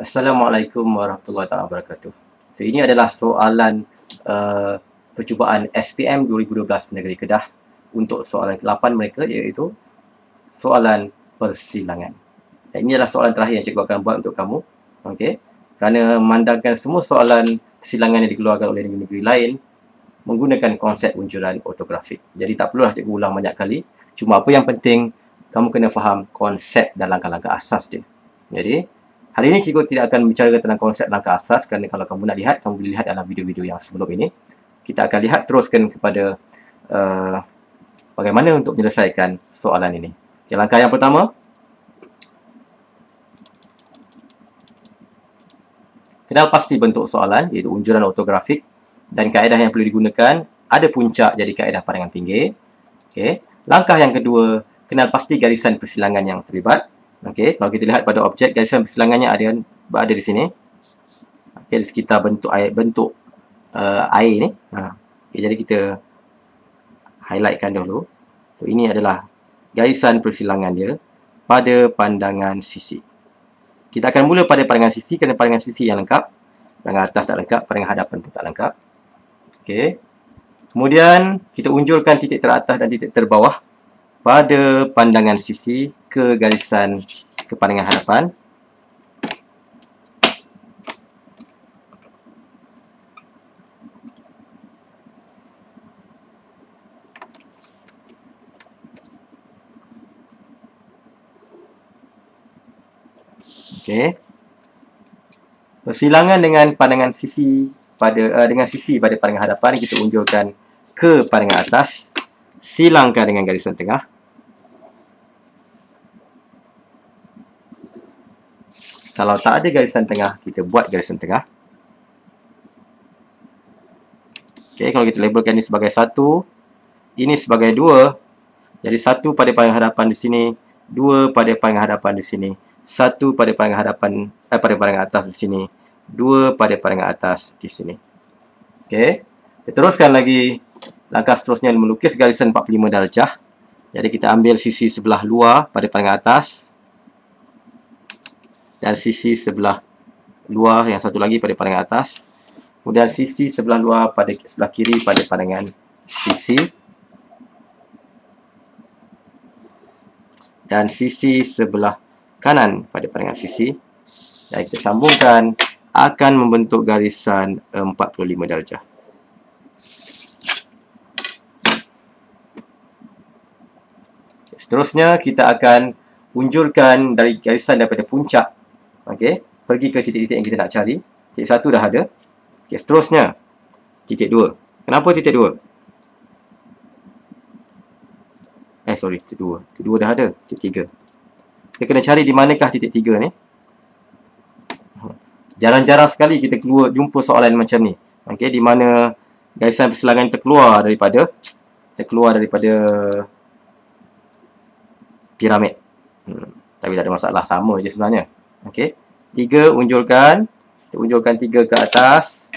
Assalamualaikum warahmatullahi wabarakatuh. So, ini adalah soalan percubaan SPM 2012 Negeri Kedah untuk soalan ke-8 mereka, iaitu soalan persilangan. Dan ini adalah soalan terakhir yang cikgu akan buat untuk kamu. Okey. Kerana memandangkan semua soalan persilangan yang dikeluarkan oleh negeri-negeri lain menggunakan konsep unjuran ortografik. Jadi tak perlulah cikgu ulang banyak kali. Cuma apa yang penting, kamu kena faham konsep dan langkah-langkah asas dia. Jadi, hari ini cikgu tidak akan bicara tentang konsep langkah asas kerana kalau kamu nak lihat, kamu boleh lihat dalam video-video yang sebelum ini. Kita akan lihat teruskan kepada bagaimana untuk menyelesaikan soalan ini. Okay, langkah yang pertama, kenal pasti bentuk soalan, iaitu unjuran ortografik, dan kaedah yang perlu digunakan. Ada puncak, jadi kaedah pandangan pinggir. Okay. Langkah yang kedua, kenal pasti garisan persilangan yang terlibat. Okey, kalau kita lihat pada objek, garisan persilangannya ada di sini. Okey, di sekitar bentuk air ni. Okay, jadi kita highlightkan dulu. So, ini adalah garisan persilangan dia pada pandangan sisi. Kita akan mula pada pandangan sisi kerana pandangan sisi yang lengkap. Pandangan atas tak lengkap, pandangan hadapan pun tak lengkap. Okey. Kemudian, kita unjurkan titik teratas dan titik terbawah pada pandangan sisi ke garisan ke pandangan hadapan. Okey. Persilangan dengan pandangan sisi dengan sisi pada pandangan hadapan, kita unjurkan ke pandangan atas, silangkan dengan garisan tengah. Kalau tak ada garisan tengah, kita buat garisan tengah. Okey, kalau kita labelkan ini sebagai 1, ini sebagai 2. Jadi 1 pada pandangan hadapan di sini, 2 pada pandangan hadapan di sini, 1 pada pandangan hadapan pada pandangan atas di sini, 2 pada pandangan atas di sini. Okey. Kita teruskan lagi. Langkah seterusnya melukis garisan 45 darjah. Jadi kita ambil sisi sebelah luar pada pandangan atas dan sisi sebelah luar yang satu lagi pada pandangan atas. Kemudian sisi sebelah luar pada sebelah kiri pada pandangan sisi. Dan sisi sebelah kanan pada pandangan sisi. Dan kita sambungkan, akan membentuk garisan 45 darjah. Seterusnya, kita akan unjurkan dari garisan daripada puncak. Okey, pergi ke titik-titik yang kita nak cari. Titik 1 dah ada. Okey, seterusnya, titik 2. Kenapa titik 2? Titik 2. Titik 2 dah ada. Titik 3. Kita kena cari di manakah titik 3 ni. Jarang-jarang sekali kita jumpa soalan macam ni. Okey, di mana garisan persilangan terkeluar daripada piramid. Tapi tak ada masalah, sama je sebenarnya. Okey. 3 unjurkan. Kita unjurkan 3 ke atas.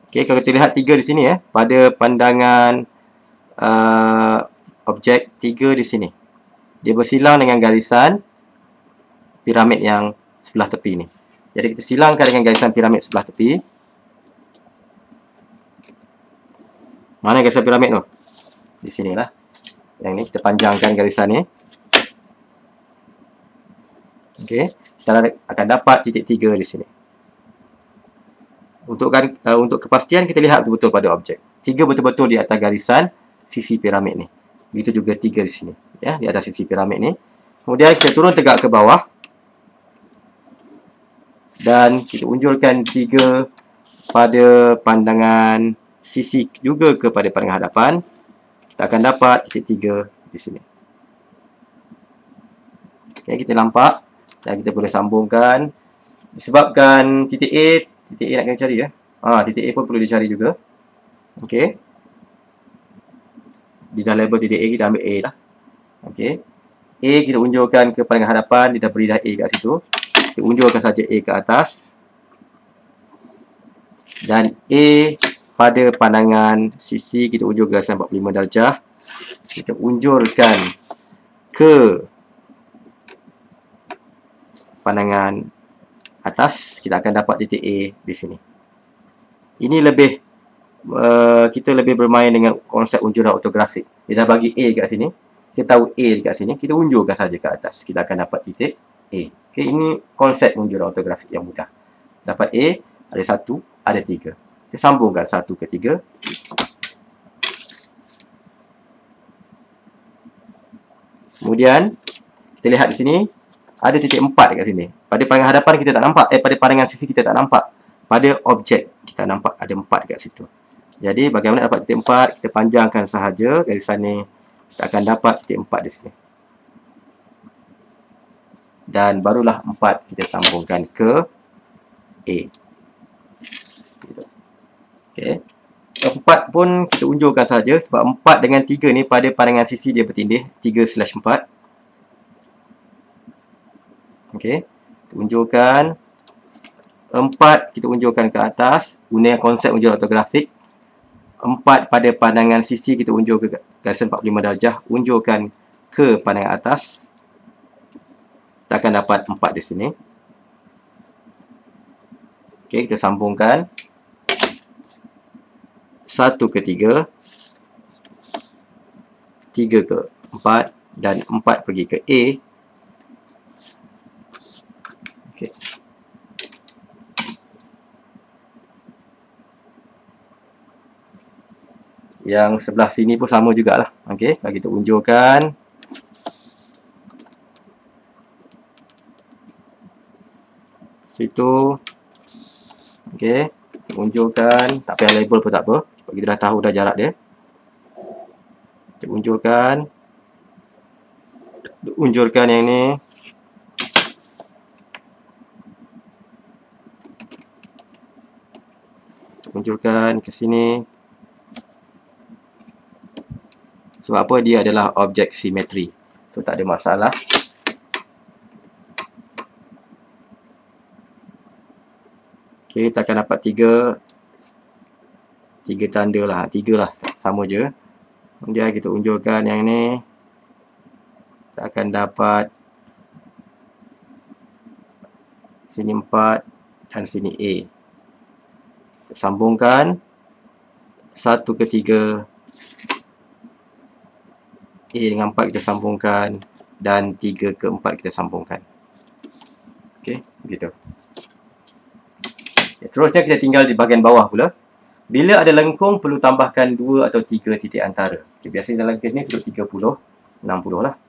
Okey, kalau kita lihat 3 di sini pada pandangan objek 3 di sini. Dia bersilang dengan garisan piramid yang sebelah tepi ni. Jadi kita silangkan dengan garisan piramid sebelah tepi. Mana garisan piramid tu? Di sinilah. Yang ni kita panjangkan garisan ni. Okey, kita akan dapat titik 3 di sini. Untuk kepastian kita lihat betul-betul pada objek. 3 betul-betul di atas garisan sisi piramid ni. Begitu juga 3 di sini, ya, di atas sisi piramid ni. Kemudian kita turun tegak ke bawah. Dan kita unjurkan 3 pada pandangan sisi juga kepada pandangan hadapan. Kita akan dapat titik 3 di sini. Okay, kita nampak dan kita boleh sambungkan. Disebabkan titik A nak kena cari titik A pun perlu dicari juga. Okey. Dia dah label titik A, kita ambil A lah. Okey. A kita unjurkan ke pandangan hadapan, dia dah beri dah A kat situ. Kita unjurkan saja A ke atas. Dan A pada pandangan sisi kita unjur garisan 45 darjah. Kita unjurkan ke pandangan atas, kita akan dapat titik A di sini. Ini lebih kita lebih bermain dengan konsep unjuran ortografik. Dia dah bagi A kat sini, kita tahu A dekat sini, kita unjurkan saja ke atas, kita akan dapat titik A. Okey, ini konsep unjuran ortografik yang mudah. Dapat A, ada 1, ada 3. Kita sambungkan 1 ke 3. Kemudian kita lihat di sini ada titik 4 dekat sini. Pada pandangan hadapan kita tak nampak, pada pandangan sisi kita tak nampak. Pada objek kita nampak ada 4 dekat situ. Jadi bagaimana dapat titik 4? Kita panjangkan sahaja garisan ni. Kita akan dapat titik 4 di sini. Dan barulah 4 kita sambungkan ke A. Okey. 4 pun kita unjurkan saja sebab 4 dengan 3 ni pada pandangan sisi dia bertindih 3/4. Okey. Kita unjurkan 4, kita unjurkan ke atas guna konsep unjuran ortografik. 4 pada pandangan sisi kita unjur ke garisan 45 darjah, unjurkan ke pandangan atas. Kita akan dapat 4 di sini. Okey, kita sambungkan 1 ke 3, 3 ke 4 dan 4 pergi ke A. Okey. Yang sebelah sini pun sama jugalah. Okey, kalau kita unjurkan situ. Okey, kita unjurkan, tak payah label pun tak apa. Sebab kita dah tahu dah jarak dia. Kita unjurkan yang ni. Unjurkan ke sini. Sebab apa? Dia adalah objek simetri. So, tak ada masalah. Okey, kita akan dapat 3 tanda lah. 3 lah. Sama je. Kemudian kita unjurkan yang ni. Kita akan dapat sini 4 dan sini A. Kita sambungkan 1 ke 3. A dengan 4 kita sambungkan dan 3 ke 4 kita sambungkan. Okey, begitu. Seterusnya kita tinggal di bahagian bawah pula. Bila ada lengkung perlu tambahkan 2 atau 3 titik antara. Okay, biasanya dalam kes ni sudut 30, 60 lah.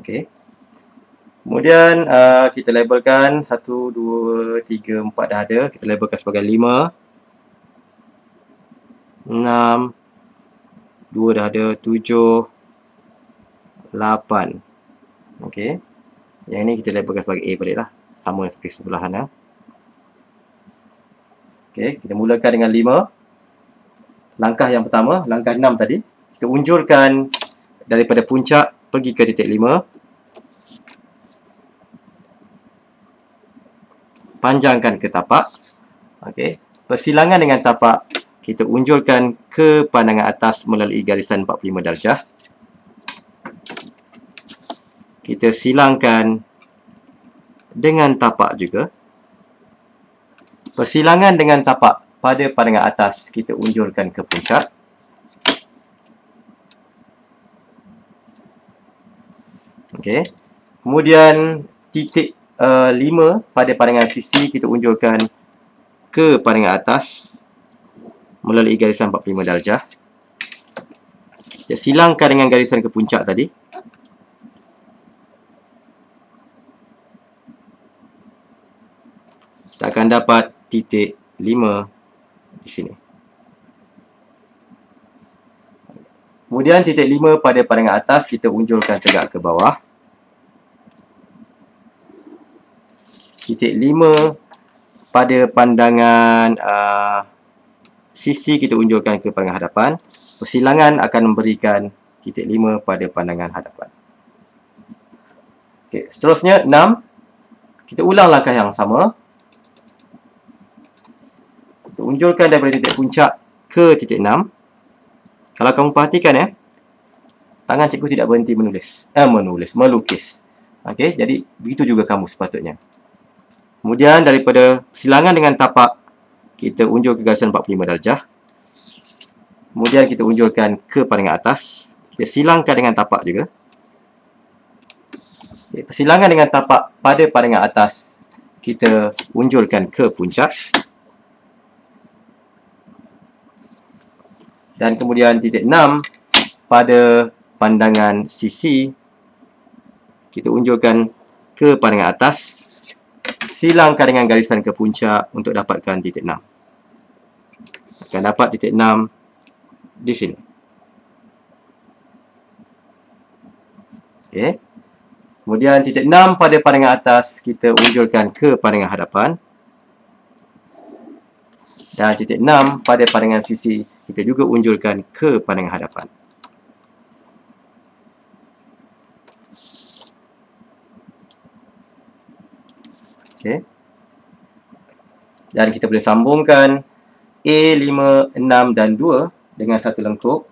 Okey. Kemudian kita labelkan 1, 2, 3, 4 dah ada. Kita labelkan sebagai 5, 6, 2 dah ada, 7, 8. Okey. Yang ni kita labelkan sebagai A balik lah. Sama seperti sebelahan lah. Okey, kita mulakan dengan 5. Langkah yang pertama, langkah 6 tadi. Kita unjurkan daripada puncak pergi ke titik 5. Panjangkan ke tapak. Okey. Persilangan dengan tapak kita unjurkan ke pandangan atas melalui garisan 45 darjah. Kita silangkan dengan tapak juga. Persilangan dengan tapak pada pandangan atas kita unjurkan ke puncak. Okey. Kemudian titik 5 pada pandangan sisi kita unjurkan ke pandangan atas melalui garisan 45 darjah. Kita silangkan dengan garisan ke puncak tadi. kita akan dapat titik 5 di sini. Kemudian titik 5 pada pandangan atas kita unjulkan tegak ke bawah. Titik 5 pada pandangan sisi kita unjulkan ke pandangan hadapan. Persilangan akan memberikan titik 5 pada pandangan hadapan. Okey, seterusnya 6. Kita ulang langkah yang sama. Kita unjulkan daripada titik puncak ke titik 6. Kalau kamu perhatikan tangan cikgu tidak berhenti melukis. Okey, jadi begitu juga kamu sepatutnya. Kemudian daripada persilangan dengan tapak, kita unjul ke garisan 45 darjah. Kemudian kita unjulkan ke pandangan atas. Kita silangkan dengan tapak juga. Okay, persilangan dengan tapak pada pandangan atas, kita unjulkan ke puncak. Dan kemudian titik 6 pada pandangan sisi, kita unjulkan ke pandangan atas. Silangkan dengan garisan ke puncak untuk dapatkan titik 6. Akan dapat titik 6 di sini. Okey. Kemudian titik 6 pada pandangan atas kita unjulkan ke pandangan hadapan. Dan titik 6 pada pandangan sisi kita juga unjulkan ke pandangan hadapan. Okey. Dan kita boleh sambungkan A5, 6 dan 2 dengan satu lengkuk.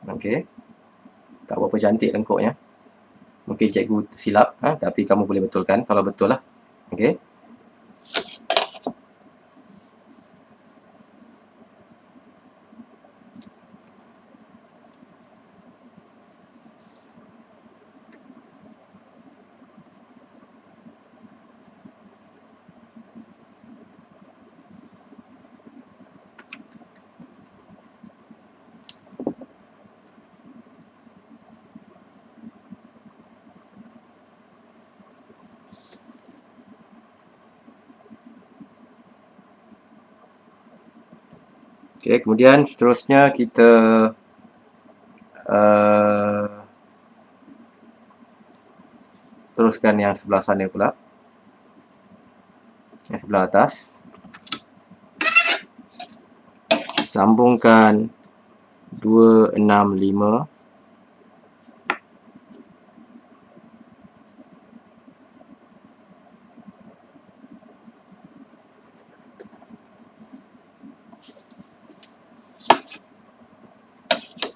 Okey. Tak berapa cantik lengkuknya. Mungkin cikgu silap, tapi kamu boleh betulkan kalau betul lah. Okey. Okey, kemudian seterusnya kita teruskan yang sebelah sana pula. Yang sebelah atas. Sambungkan 2, 6, 5.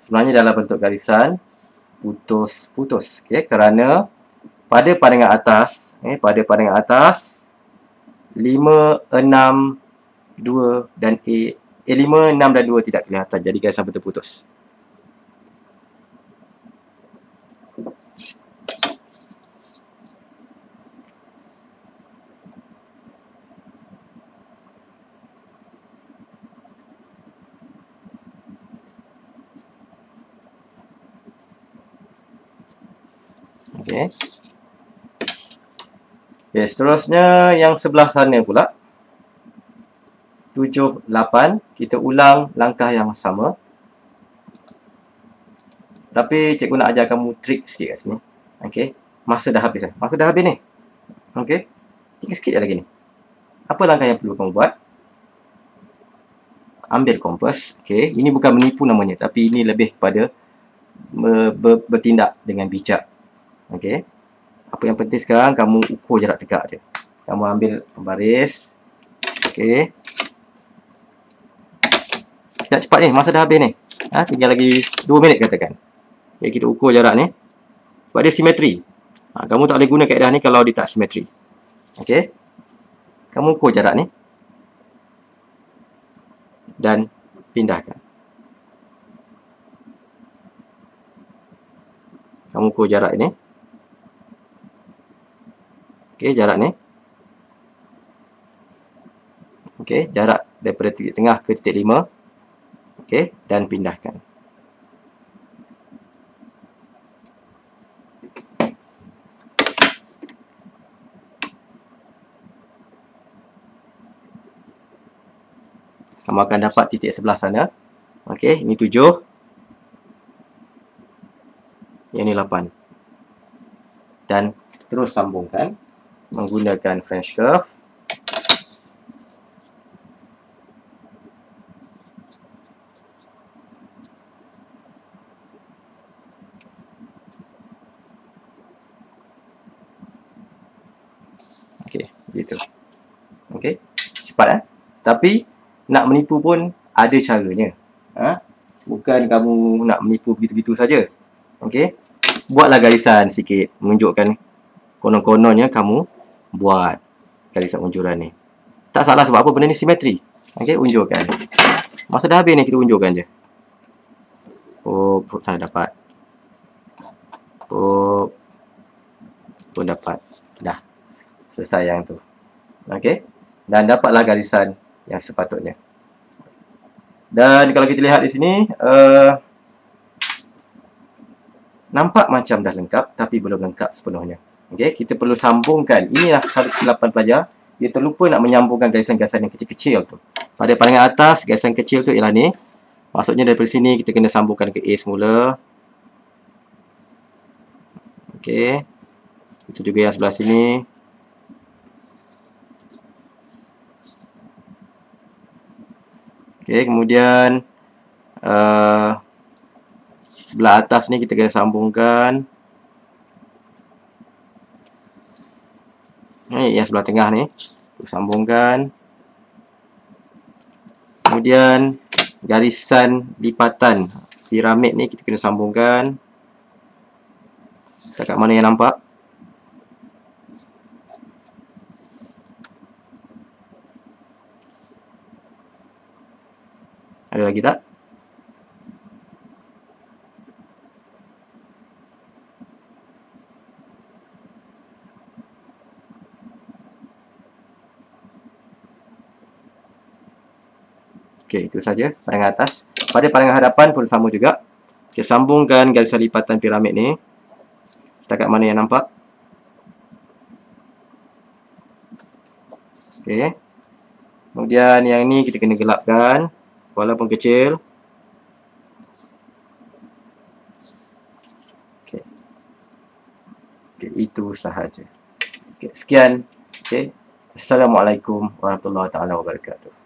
Sebenarnya dalam bentuk garisan putus-putus, okey, kerana pada pandangan atas, pada pandangan atas 5, 6, 2 dan 5, 6 dan 2 tidak kelihatan, jadi garisan putus-putus. Okey. Okay, seterusnya yang sebelah sana pula. 7, 8. Kita ulang langkah yang sama. Tapi cikgu nak ajar kamu trik sikit kat sini. Okey. Masa dah habis dah. Masa dah habis ni. Okey. Tinggal sikit je lagi ni. Apa langkah yang perlu kamu buat? ambil kompas. Okey, ini bukan menipu namanya, tapi ini lebih kepada bertindak dengan bijak. Okey. Apa yang penting sekarang kamu ukur jarak tegak dia. Kamu ambil pembaris. Okey. Kita cepat ni, masa dah habis ni. Tinggal lagi 2 minit katakan. Okay, kita ukur jarak ni. Sebab dia simetri. Kamu tak boleh guna kaedah ni kalau dia tak simetri. Okey. Kamu ukur jarak ni. Dan pindahkan. Kamu ukur jarak ini. Okey, jarak ni. Okey, jarak daripada titik tengah ke titik 5. Okey, dan pindahkan. Kamu akan dapat titik sebelah sana. Okey, ini 7. Yang ni 8. Dan terus sambungkan menggunakan French curve. Okey, begitu. Okey, cepat Tapi nak menipu pun ada caranya. Bukan kamu nak menipu begitu-begitu saja. Okey. Buatlah garisan sikit menunjukkan konon-kononnya kamu buat garisan unjuran ni. Tak salah sebab apa, benda ni simetri. Okey, unjurkan. Masa dah habis ni kita unjurkan je. Sana dapat. Dapat. Dah. Selesai yang tu. Okey. Dan dapatlah garisan yang sepatutnya. Dan kalau kita lihat di sini, nampak macam dah lengkap, tapi belum lengkap sepenuhnya. Okey, kita perlu sambungkan. Inilah satu kesilapan pelajar. Dia terlupa nak menyambungkan garisan-garisan yang kecil-kecil tu. Pada pandangan atas, garisan kecil tu ialah ni. Maksudnya daripada sini kita kena sambungkan ke A semula. Okey. Itu juga yang sebelah sini. Okey, kemudian sebelah atas ni kita kena sambungkan. Yang sebelah tengah ni sambungkan. Kemudian garisan lipatan piramid ni kita kena sambungkan. Dekat mana yang nampak? Ada lagi tak? Okey, itu saja pandangan atas. Pada pandangan hadapan pun sama juga. Kita sambungkan garisan lipatan piramid ni. Setakat mana yang nampak? Okey. Kemudian yang ni kita kena gelapkan. Walaupun kecil. Okey. Okey, itu sahaja. Okey, sekian. Okey. Assalamualaikum warahmatullahi wabarakatuh.